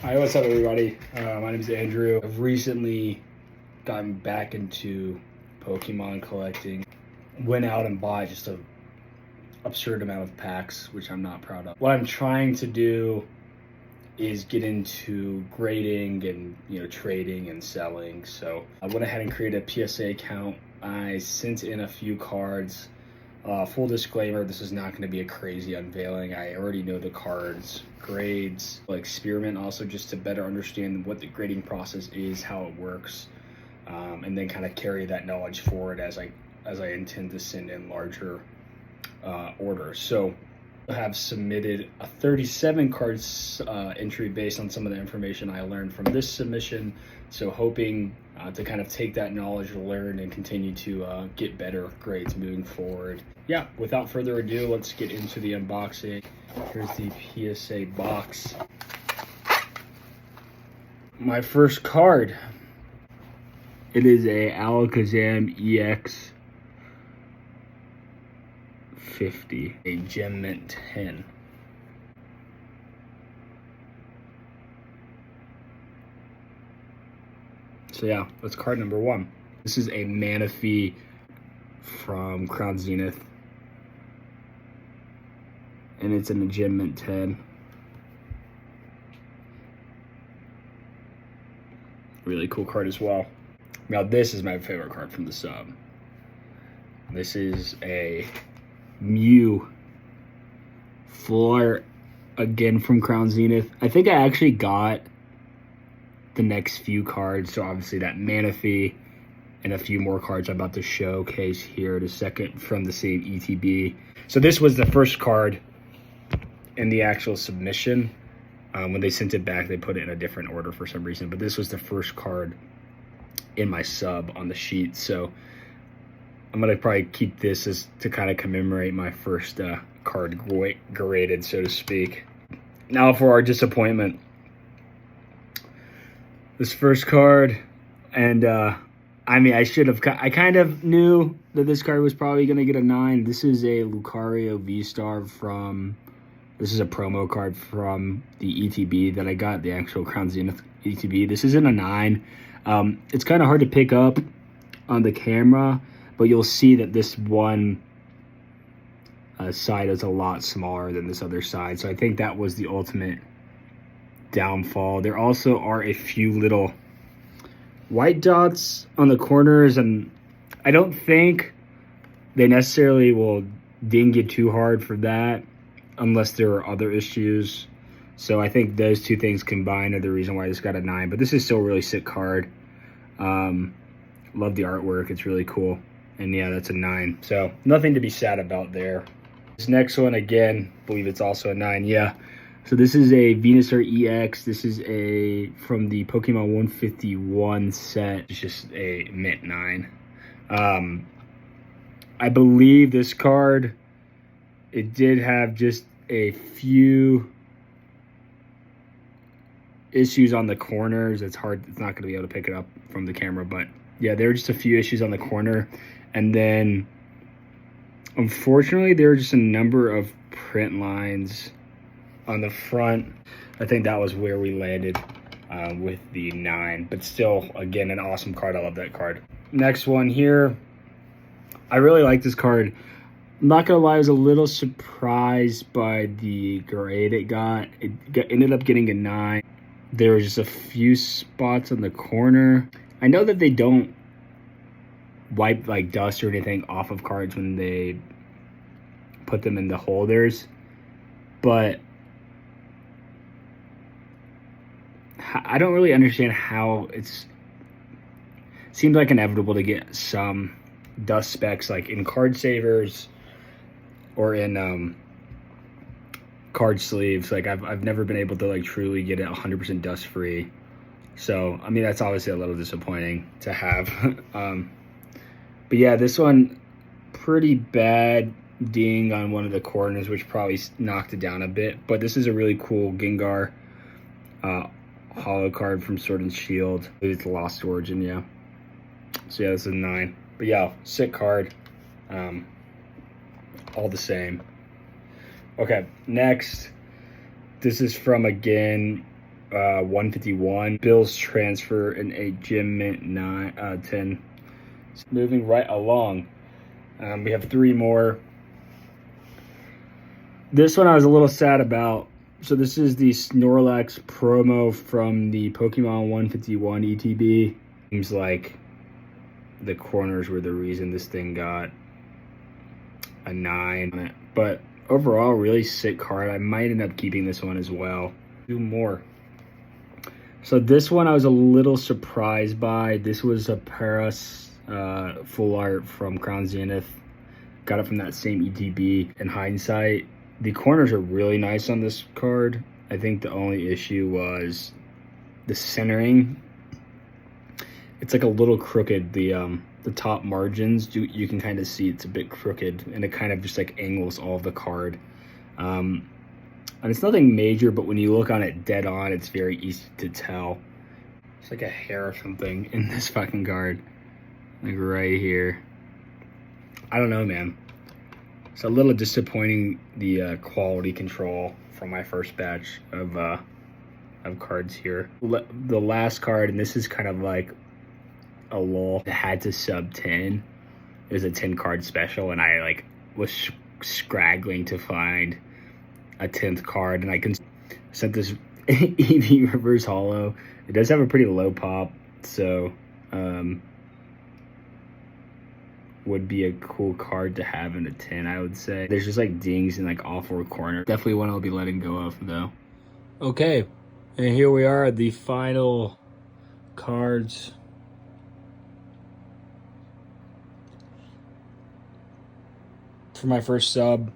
Hi, what's up, everybody? My name is Andrew. I've recently gotten back into Pokemon collecting. Went out and bought just an absurd amount of packs, which I'm not proud of. What I'm trying to do is get into grading and trading and selling. So I went ahead and created a PSA account. I sent in a few cards. Full disclaimer, this is not going to be a crazy unveiling. I already know the cards, grades, experiment also just to better understand what the grading process is, how it works, and then kind of carry that knowledge forward as I intend to send in larger orders. So I have submitted a 37 cards entry based on some of the information I learned from this submission. So hoping to kind of take that knowledge learned and continue to get better grades moving forward. Yeah, without further ado, let's get into the unboxing. Here's the PSA box. My first card. It is a Alakazam EX 50, a Gem Mint 10. So yeah, that's card number one. This is a Manaphy from Crown Zenith, and it's in a Gem Mint 10. Really cool card as well. Now this is my favorite card from the sub. This is a Mew full art again from Crown Zenith. I think I actually got the next few cards, so obviously that Manaphy and a few more cards I'm about to showcase here. The second from the same ETB. So this was the first card in the actual submission. When they sent it back, they put it in a different order for some reason, but this was the first card in my sub on the sheet. So I'm gonna probably keep this as to kind of commemorate my first card graded, so to speak. Now for our disappointment. This first card, and I mean, I kind of knew that this card was probably gonna get a 9. This is a Lucario VSTAR this is a promo card from the ETB that I got, the actual Crown Zenith ETB. This isn't a 9. It's kind of hard to pick up on the camera, but you'll see that this one side is a lot smaller than this other side. So I think that was the ultimate downfall. There also are a few little white dots on the corners, and I don't think they necessarily will ding you too hard for that unless there are other issues. So I think those two things combined are the reason why this got a 9, but this is still a really sick card. Love the artwork, it's really cool. And yeah, that's a 9. So nothing to be sad about there. This next one, again, I believe it's also a 9. Yeah. So this is a Venusaur EX. This is from the Pokemon 151 set. It's just a mint 9. I believe this card, it did have just a few issues on the corners. It's hard, it's not going to be able to pick it up from the camera, but yeah, there were just a few issues on the corner. And then unfortunately there were just a number of print lines on the front. I think that was where we landed with the 9, but still, again, an awesome card. I love that card. Next one here, I really like this card. I'm not gonna lie, I was a little surprised by the grade it got. Ended up getting a 9. There was just a few spots on the corner. I know that they don't wipe like dust or anything off of cards when they put them in the holders, but I don't really understand how seems like inevitable to get some dust specks like in card savers or in card sleeves. Like I've never been able to like truly get it 100% dust free. So I mean, that's obviously a little disappointing to have. But yeah, this one, pretty bad ding on one of the corners, which probably knocked it down a bit. But this is a really cool Gengar holo card from Sword and Shield. It's Lost Origin, yeah. So yeah, this is a 9. But yeah, sick card. All the same. Okay, next. This is from, again, 151. Bills transfer and a gym mint 10. So moving right along. We have 3 more. This one I was a little sad about. So this is the Snorlax promo from the Pokemon 151 ETB. Seems like the corners were the reason this thing got a 9 on it. But overall, really sick card. I might end up keeping this one as well. 2 more. So this one I was a little surprised by. This was a Paras full art from Crown Zenith. Got it from that same ETB. In hindsight, the corners are really nice on this card. I think the only issue was the centering. It's like a little crooked. The top margins, you can kind of see it's a bit crooked, and it kind of just like angles all of the card. And it's nothing major, but when you look on it dead on, it's very easy to tell. It's like a hair or something in this fucking card. Like right here. I don't know, man. It's a little disappointing, the quality control from my first batch of cards here. The last card, and this is kind of like a lull. It had to sub 10. It was a 10 card special, and I like was scraggling to find a 10th card, and I sent this Eevee reverse holo. It does have a pretty low pop, so would be a cool card to have in a 10, I would say. There's just like dings in like all 4 corners. Definitely one I'll be letting go of though. Okay, and here we are, the final cards. For my first sub,